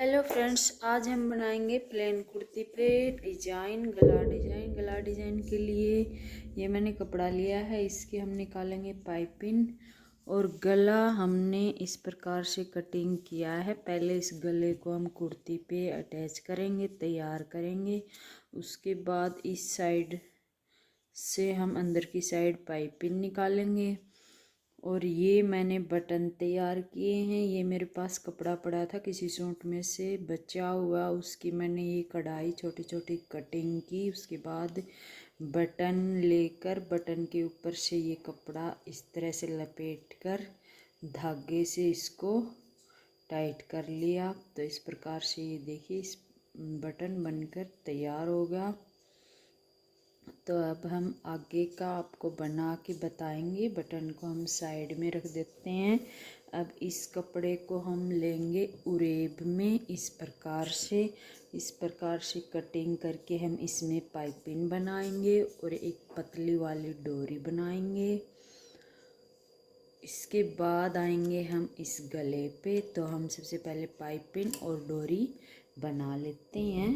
Hello friends, आज हम बनाएंगे प्लेन कुर्ती पे डिजाइन गला डिजाइन के लिए ये मैंने कपड़ा लिया है। इसके हम निकालेंगे पाइपिंग और गला हमने इस प्रकार से कटिंग किया है। पहले इस गले को हम कुर्ती पे अटैच करेंगे, तैयार करेंगे। उसके बाद इस साइड से हम अंदर की साइड पाइपिंग निकालेंगे। और ये मैंने बटन तैयार किए हैं। ये मेरे पास कपड़ा पड़ा था किसी सूट में से बचा हुआ, उसकी मैंने ये कढ़ाई छोटी छोटी कटिंग की। उसके बाद बटन लेकर बटन के ऊपर से ये कपड़ा इस तरह से लपेट कर धागे से इसको टाइट कर लिया। तो इस प्रकार से ये देखिए इस बटन बनकर तैयार होगा। तो अब हम आगे का आपको बना के बताएंगे। बटन को हम साइड में रख देते हैं। अब इस कपड़े को हम लेंगे उरेब में इस प्रकार से कटिंग करके हम इसमें पाइपिंग बनाएंगे और एक पतली वाली डोरी बनाएंगे। इसके बाद आएंगे हम इस गले पे। तो हम सबसे पहले पाइपिंग और डोरी बना लेते हैं।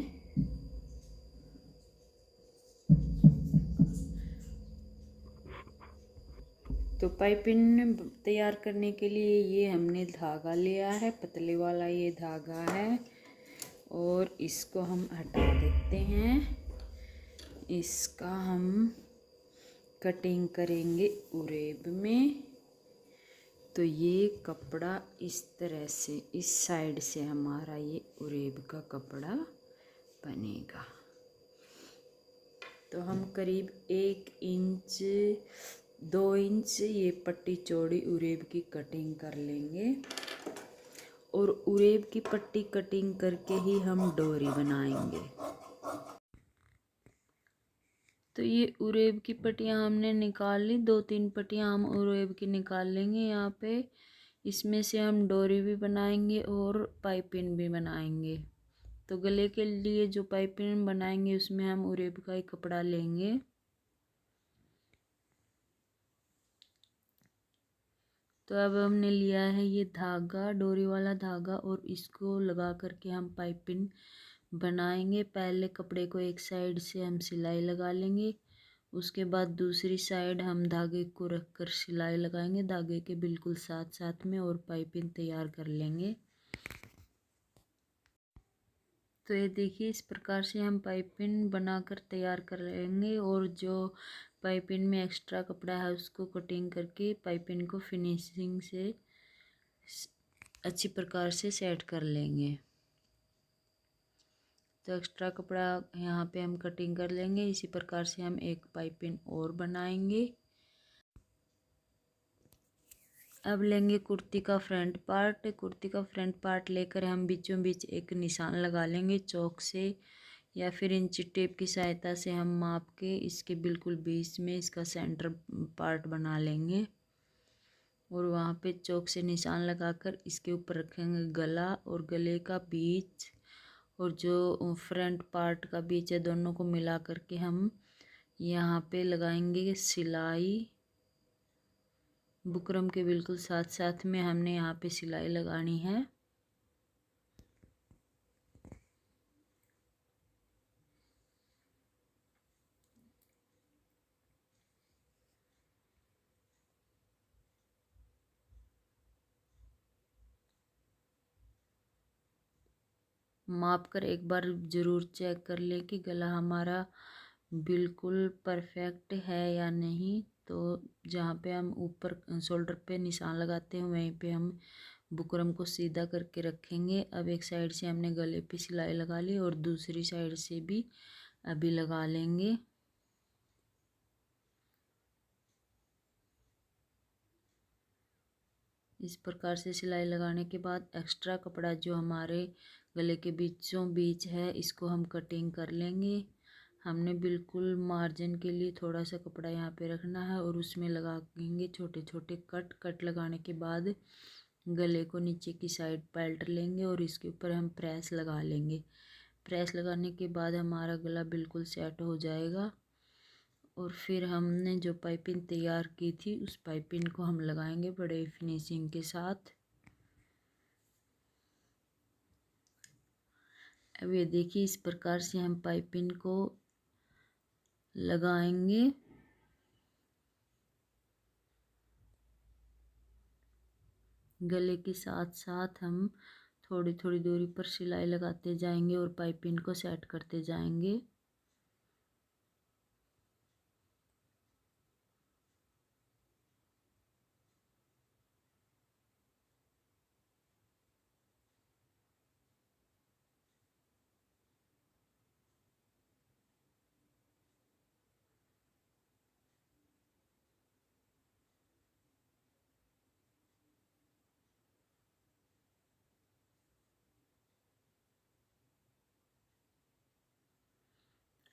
तो पाइपिंग तैयार करने के लिए ये हमने धागा लिया है, पतले वाला ये धागा है। और इसको हम हटा देते हैं। इसका हम कटिंग करेंगे उरेब में। तो ये कपड़ा इस तरह से इस साइड से हमारा ये उरेब का कपड़ा बनेगा। तो हम करीब 1 इंच 2 इंच ये पट्टी चौड़ी उरेब की कटिंग कर लेंगे। और उरेब की पट्टी कटिंग करके ही हम डोरी बनाएंगे। तो ये उरेब की पट्टियाँ हमने निकाल ली। 2-3 पट्टियाँ हम उरेब की निकाल लेंगे यहाँ पे। इसमें से हम डोरी भी बनाएंगे और पाइपिंग भी बनाएंगे। तो गले के लिए जो पाइपिंग बनाएंगे उसमें हम उरेब का ही कपड़ा लेंगे। तो अब हमने लिया है ये धागा, डोरी वाला धागा, और इसको लगा करके हम पाइपिंग बनाएंगे। पहले कपड़े को एक साइड से हम सिलाई लगा लेंगे। उसके बाद दूसरी साइड हम धागे को रख कर सिलाई लगाएंगे धागे के बिल्कुल साथ साथ में, और पाइपिंग तैयार कर लेंगे। तो ये देखिए इस प्रकार से हम पाइपिंग बनाकर तैयार कर लेंगे। और जो पाइपिंग में एक्स्ट्रा कपड़ा है उसको कटिंग करके पाइपिंग को फिनिशिंग से अच्छी प्रकार से सेट कर लेंगे। तो एक्स्ट्रा कपड़ा यहाँ पे हम कटिंग कर लेंगे। इसी प्रकार से हम एक पाइपिंग और बनाएंगे। अब लेंगे कुर्ती का फ्रंट पार्ट। कुर्ती का फ्रंट पार्ट लेकर हम बीचों बीच एक निशान लगा लेंगे चौक से या फिर इंची टेप की सहायता से हम माप के इसके बिल्कुल बीच में इसका सेंटर पार्ट बना लेंगे। और वहाँ पे चौक से निशान लगाकर इसके ऊपर रखेंगे गला और गले का बीच, और जो फ्रंट पार्ट का बीच है दोनों को मिला करके हम यहाँ पे लगाएंगे सिलाई। बुकरम के बिल्कुल साथ साथ में हमने यहाँ पे सिलाई लगानी है। माप कर एक बार ज़रूर चेक कर ले कि गला हमारा बिल्कुल परफेक्ट है या नहीं। तो जहाँ पे हम ऊपर शोल्डर पे निशान लगाते हैं वहीं पे हम बुकरम को सीधा करके रखेंगे। अब एक साइड से हमने गले पे सिलाई लगा ली और दूसरी साइड से भी अभी लगा लेंगे। इस प्रकार से सिलाई लगाने के बाद एक्स्ट्रा कपड़ा जो हमारे गले के बीचों बीच है इसको हम कटिंग कर लेंगे। हमने बिल्कुल मार्जिन के लिए थोड़ा सा कपड़ा यहाँ पे रखना है और उसमें लगाएंगे छोटे छोटे कट लगाने के बाद गले को नीचे की साइड पलट लेंगे और इसके ऊपर हम प्रेस लगा लेंगे। प्रेस लगाने के बाद हमारा गला बिल्कुल सेट हो जाएगा। और फिर हमने जो पाइपिंग तैयार की थी उस पाइपिंग को हम लगाएंगे बड़े फिनिशिंग के साथ। अब ये देखिए इस प्रकार से हम पाइपिंग को लगाएंगे। गले के साथ साथ हम थोड़ी थोड़ी दूरी पर सिलाई लगाते जाएंगे और पाइपिंग को सेट करते जाएंगे।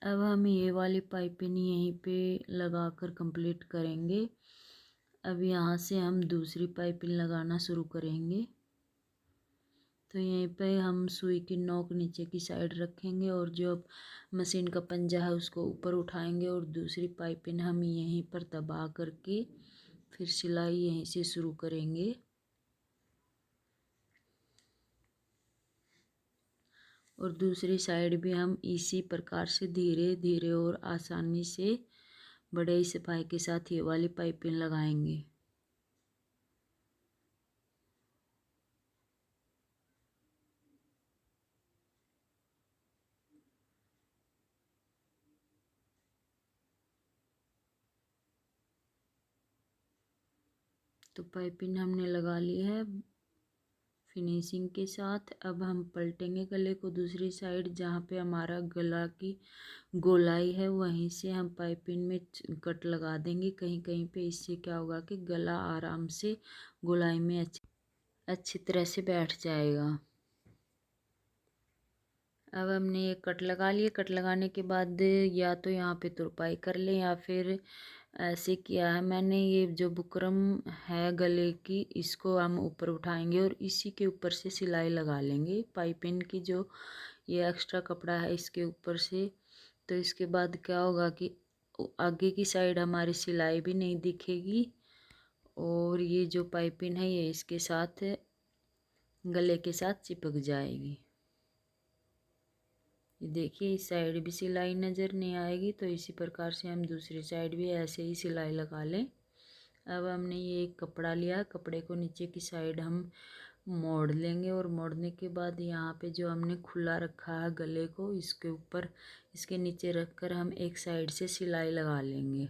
अब हम ये वाली पाइपिंग यहीं पे लगाकर कंप्लीट करेंगे। अब यहाँ से हम दूसरी पाइपिंग लगाना शुरू करेंगे। तो यहीं पे हम सुई की नोक नीचे की साइड रखेंगे और जो मशीन का पंजा है उसको ऊपर उठाएंगे और दूसरी पाइपिंग हम यहीं पर दबा करके फिर सिलाई यहीं से शुरू करेंगे। और दूसरी साइड भी हम इसी प्रकार से धीरे धीरे और आसानी से बड़े सफाई के साथ ये वाली पाइपिंग लगाएंगे। तो पाइपिंग हमने लगा ली है फिनिशिंग के साथ। अब हम पलटेंगे गले को दूसरी साइड, जहाँ पे हमारा गला की गोलाई है वहीं से हम पाइपिंग में कट लगा देंगे कहीं कहीं पे। इससे क्या होगा कि गला आराम से गोलाई में अच्छी तरह से बैठ जाएगा। अब हमने ये कट लगा लिए। कट लगाने के बाद या तो यहाँ पे तुरपाई कर लें या फिर ऐसे किया है मैंने, ये जो बुकरम है गले की इसको हम ऊपर उठाएंगे और इसी के ऊपर से सिलाई लगा लेंगे पाइपिंग की, जो ये एक्स्ट्रा कपड़ा है इसके ऊपर से। तो इसके बाद क्या होगा कि आगे की साइड हमारी सिलाई भी नहीं दिखेगी और ये जो पाइपिंग है ये इसके साथ गले के साथ चिपक जाएगी। ये देखिए इस साइड भी सिलाई नज़र नहीं आएगी। तो इसी प्रकार से हम दूसरी साइड भी ऐसे ही सिलाई लगा लें। अब हमने ये एक कपड़ा लिया, कपड़े को नीचे की साइड हम मोड़ लेंगे और मोड़ने के बाद यहाँ पे जो हमने खुला रखा है गले को इसके ऊपर इसके नीचे रखकर हम एक साइड से सिलाई लगा लेंगे।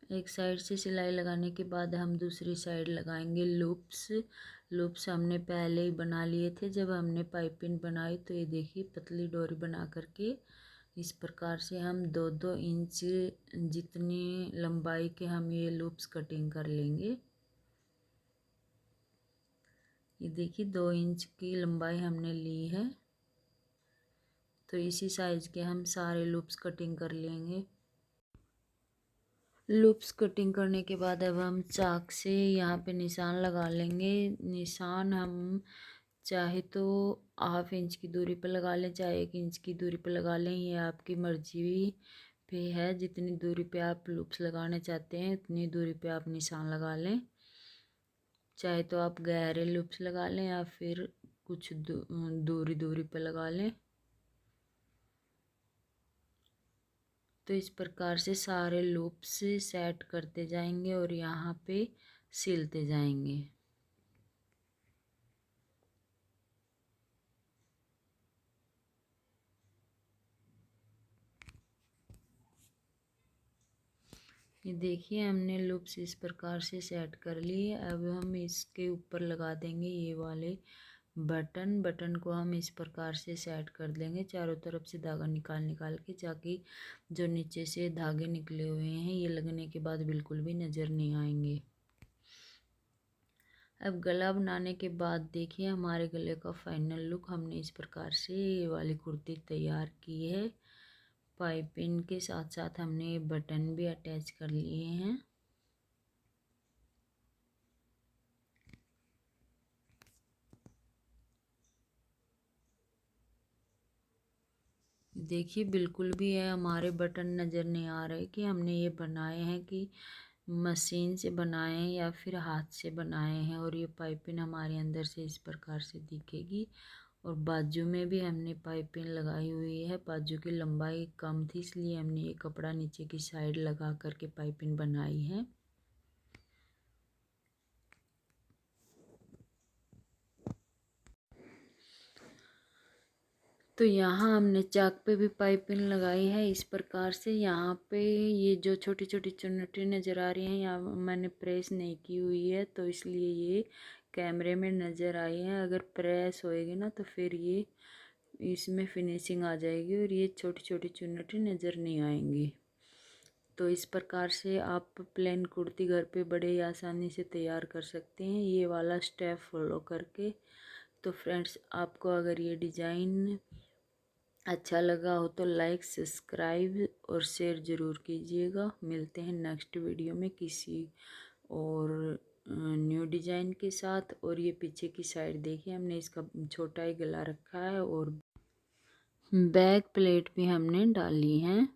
एक साइड से सिलाई लगाने के बाद हम दूसरी साइड लगाएंगे लूप्स। लूप्स हमने पहले ही बना लिए थे जब हमने पाइपिंग बनाई। तो ये देखिए पतली डोरी बना करके इस प्रकार से हम 2-2 इंच जितनी लंबाई के हम ये लूप्स कटिंग कर लेंगे। ये देखिए 2 इंच की लंबाई हमने ली है। तो इसी साइज के हम सारे लूप्स कटिंग कर लेंगे। लूप्स कटिंग करने के बाद अब हम चाक से यहाँ पे निशान लगा लेंगे। निशान हम चाहे तो 1/2 इंच की दूरी पर लगा लें, चाहे 1 इंच की दूरी पर लगा लें, ये आपकी मर्जी पे है। जितनी दूरी पे आप लूप्स लगाना चाहते हैं उतनी दूरी पे आप निशान लगा लें। चाहे तो आप गहरे लूप्स लगा लें या फिर कुछ दूरी दूरी पे लगा लें। तो इस प्रकार से सारे लूप्स सेट करते जाएंगे और यहाँ पे सिलते जाएंगे। ये देखिए हमने लूप्स इस प्रकार से सेट कर लिए। अब हम इसके ऊपर लगा देंगे ये वाले बटन। बटन को हम इस प्रकार से सेट कर देंगे चारों तरफ से धागा निकाल निकाल के, ताकि जो नीचे से धागे निकले हुए हैं ये लगने के बाद बिल्कुल भी नज़र नहीं आएंगे। अब गला बनाने के बाद देखिए हमारे गले का फाइनल लुक। हमने इस प्रकार से ये वाली कुर्ती तैयार की है। पाइपिंग के साथ साथ हमने बटन भी अटैच कर लिए हैं। देखिए बिल्कुल भी है हमारे बटन नज़र नहीं आ रहे कि हमने ये बनाए हैं कि मशीन से बनाए हैं या फिर हाथ से बनाए हैं। और ये पाइपिंग हमारे अंदर से इस प्रकार से दिखेगी। और बाजू में भी हमने पाइपिंग लगाई हुई है। बाजू की लंबाई कम थी इसलिए हमने ये कपड़ा नीचे की साइड लगा करके पाइपिंग बनाई है। तो यहाँ हमने चाक पे भी पाइपिंग लगाई है इस प्रकार से। यहाँ पे ये जो छोटी छोटी चुन्नटी नज़र आ रही हैं, यहाँ मैंने प्रेस नहीं की हुई है तो इसलिए ये कैमरे में नज़र आई है। अगर प्रेस होएगी ना तो फिर ये इसमें फिनिशिंग आ जाएगी और ये छोटी छोटी चुन्नटी नज़र नहीं आएंगी। तो इस प्रकार से आप प्लेन कुर्ती घर पे बड़े ही आसानी से तैयार कर सकते हैं ये वाला स्टेप फॉलो करके। तो फ्रेंड्स, आपको अगर ये डिज़ाइन अच्छा लगा हो तो लाइक, सब्सक्राइब और शेयर ज़रूर कीजिएगा। मिलते हैं नेक्स्ट वीडियो में किसी और न्यू डिज़ाइन के साथ। और ये पीछे की साइड देखिए, हमने इसका छोटा ही गला रखा है और बैक प्लेट भी हमने डाली है।